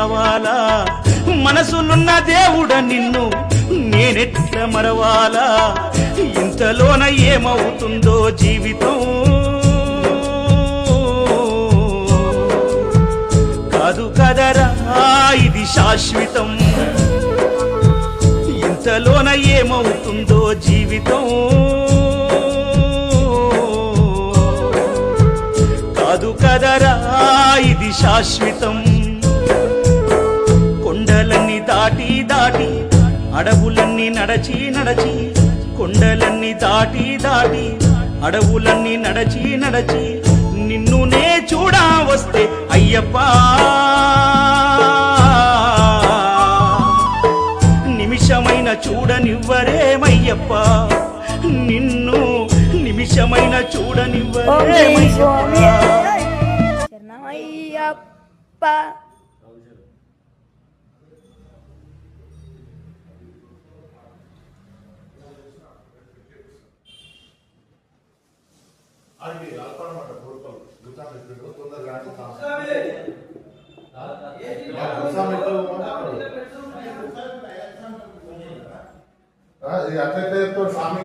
కావాలా మనసులున్న దేవుడ నిన్ను నేనెట్ల మరవాలా ఇంతలోన ఏమవుతుందో జీవితం కాదు కదరా ఇది శాశ్వతం ఇంతలోన ఏమవుతుందో జీవితం కాదు కదరా ఇది శాశ్వతం కొండలన్నీ దాటి దాటి అడవులన్నీ నడచి నడచి కొండలన్నీ దాటి దాటి అడవులన్నీ నడచి నడచి నిన్ను నే చూడా వస్తే అయ్యప్ప నిమిషమైన చూడనివ్వరేమయ్యప్ప నిన్ను నిమిషమైన చూడనివ్వరేమయ్యప్ప అది అల్పనమాట పూర్వకం గుర్తాపెట్టు తొందరగా అట్లయితే స్వామి